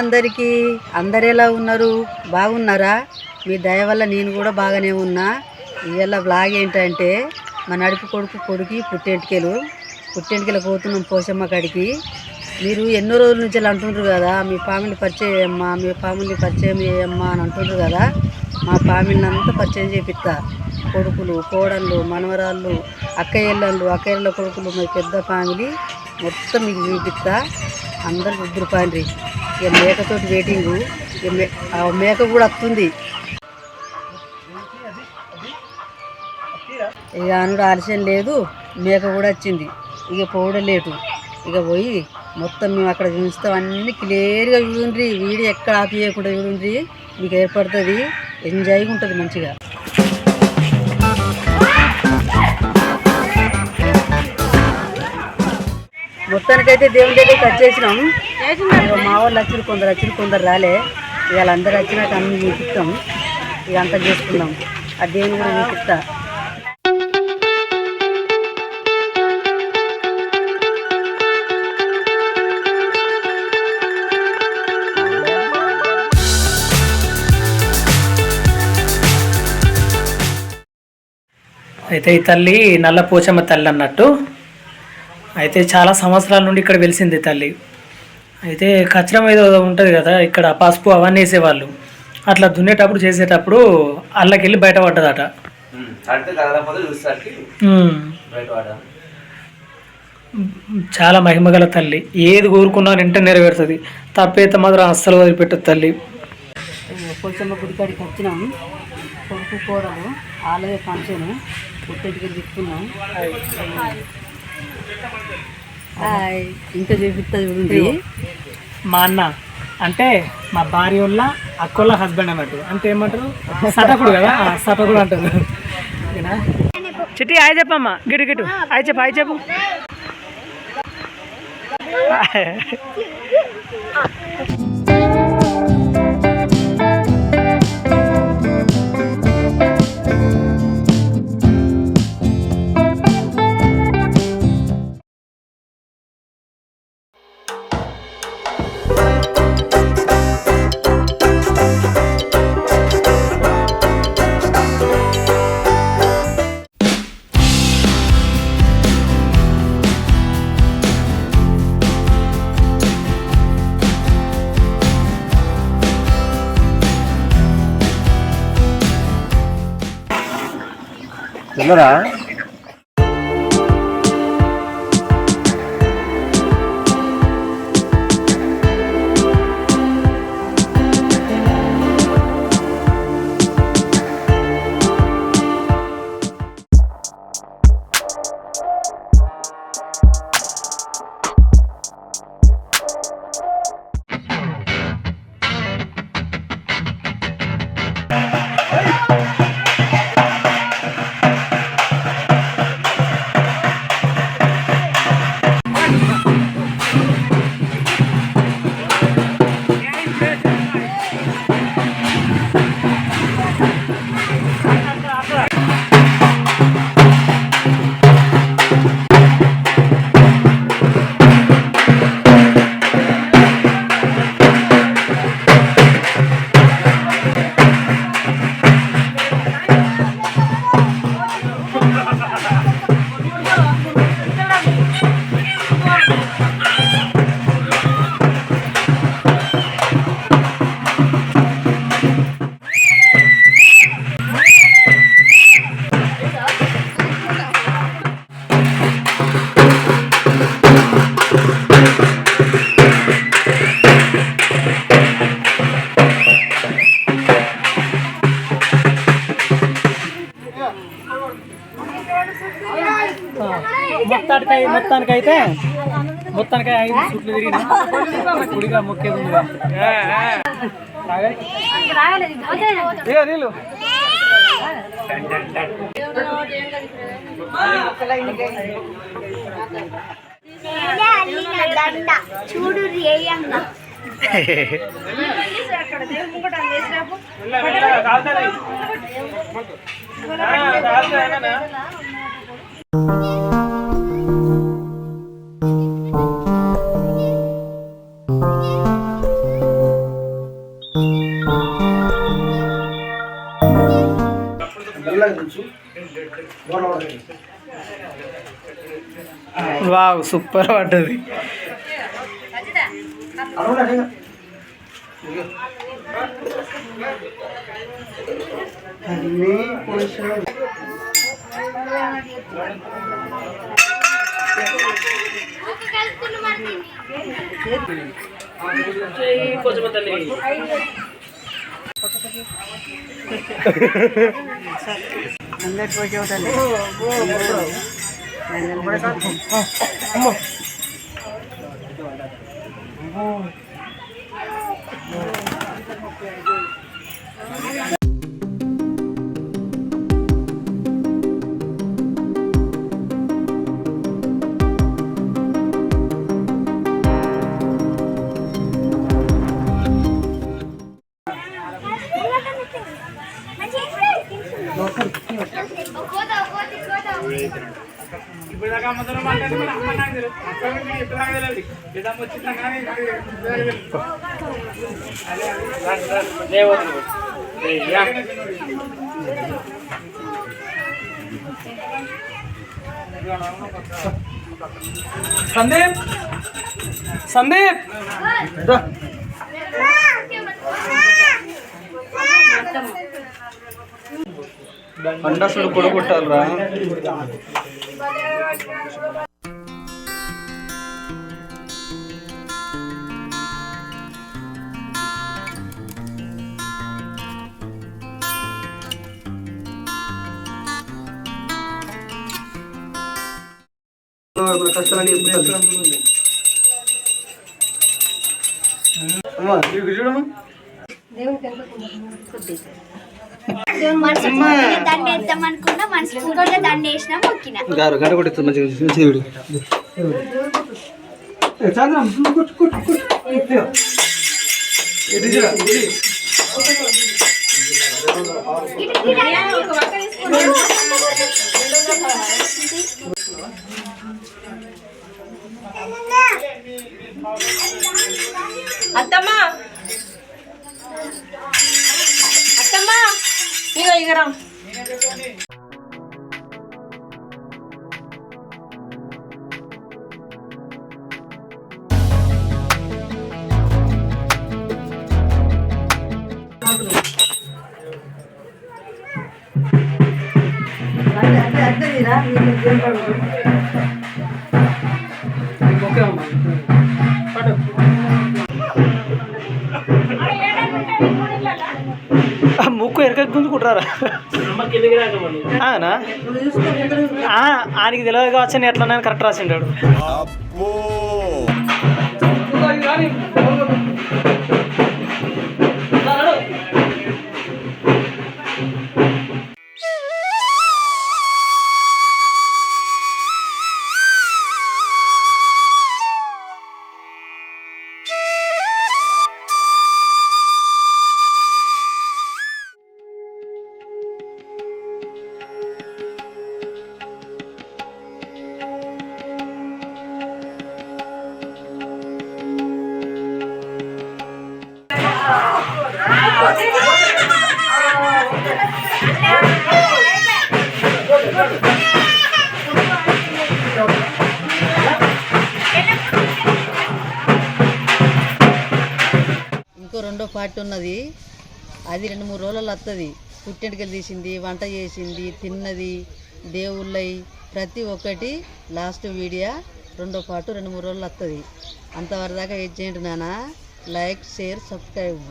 అందరికీ. అందరు ఎలా ఉన్నారు? బాగున్నారా? మీ దయ వల్ల నేను కూడా బాగానే ఉన్నా. ఇవాళ బ్లాగ్ ఏంటంటే మా నడుపు కొడుకు పుట్టెంటికలు పోతున్నాం పోషమ్మ కాడికి. మీరు ఎన్నో రోజుల నుంచి అంటుండ్రు కదా మీ ఫ్యామిలీ పరిచయం చేయమ్మా అని అంటుండ్రు కదా. మా ఫ్యామిలీని అంతా పరిచయం చేపిస్తా. కొడుకులు, కోడళ్ళు, మనవరాళ్ళు, అక్కయ్యల కొడుకులు, మా పెద్ద ఫ్యామిలీ మొత్తం మీకు చూపిస్తా. అందరు కుదురుపాండ్రి. ఇక మేకతోటి వెయిటింగు. ఆ మేక కూడా వస్తుంది. ఇక అనుడు ఆలస్యం లేదు, మేక కూడా వచ్చింది. ఇక పోవడం లేటు. ఇక పోయి మొత్తం మేము అక్కడ చూస్తాం. అన్నీ క్లియర్గా చూడండి. వీడియో ఎక్కడ ఆఫ్ చేయకుండా చూడండి. మీకు ఏర్పడుతుంది, ఎంజాయ్గా ఉంటుంది మంచిగా. మొత్తానికైతే దేవుని దగ్గరికి వచ్చేసినాం. మా వాళ్ళు వచ్చిన కొందరు రాలే. ఇక వాళ్ళందరూ వచ్చినాక అన్ని చూపిస్తాం. ఇక అంతా చేసుకున్నాం. ఆ దేవుని కూడా చూపిస్తా. అయితే ఈ తల్లి నల్ల పోచమ్మ తల్లి అన్నట్టు. అయితే చాలా సంవత్సరాల నుండి ఇక్కడ వెలిసింది తల్లి. అయితే కచ్చరం ఏదో ఉంటుంది కదా, ఇక్కడ పసుపు అవన్నీ వేసేవాళ్ళు. అట్లా దున్నేటప్పుడు చేసేటప్పుడు అల్లకెళ్ళి బయటపడ్డదట. చాలా మహిమగల తల్లి. ఏది కోరుకున్నా వెంటనే నెరవేరుతుంది. తప్పైతే మాత్రం అస్సలు వదిలిపెట్టదు తల్లి. పోచమ్మ గుడికాడికి వచ్చినాం. కొడుకు కూరలు ఆలయ ఫంక్షన్ పుట్టెంటికి తిప్పుకున్నాం. ఇంకా చూపిస్తుంది చూడండి. మా అన్న అంటే మా భార్య వాళ్ళ అక్కోళ్ళ హస్బెండ్ అన్నట్టు. అంటే ఏమంటారు, సటకుడు కదా, సటకుడు అంటారు. చిట్టి హాయ్ చెప్పమ్మా. గిటు హాయ్ చెప్పు. తిన్నరా? మొత్తానికైతే 5 సుట్లు తిరిగినా గుడిగా మొక్కేది ఉంది. నీళ్ళు చూడు వావ్ సూపర్ పడ్డది. అందరి పోయి అవుతాను. సందీప్ సందీప్ అండసుడు కొడుకుంటారా? కష్టాలని అమ్మా చూడమ్మా. దండ వేద్దాం అనుకున్నా, మనస్ఫూర్తిగా దండ వేసినా మొక్కిన. గంట కొట్టి మంచిగా వీడు అత్తమ్మా అత్తమ్మా ఇగో ఇగరా ముక్కు ఎరక గుంజుకుంటారా? ఆయనకి తెలియదు కావచ్చు, ఎట్లా కరెక్ట్ రాసిండాడు. ఇంకో రెండో పార్ట్ ఉన్నది, అది 2-3 రోజులలో వస్తుంది. పుట్టెంటికలు తీసింది, వంట చేసింది, తిన్నది, దేవుళ్ళై ప్రతి ఒక్కటి లాస్ట్ వీడియో రెండో పార్ట్ 2-3 రోజులు వస్తుంది. అంతవరదాకా ఏం చేయండి నాన్న, లైక్ షేర్ సబ్స్క్రైబ్.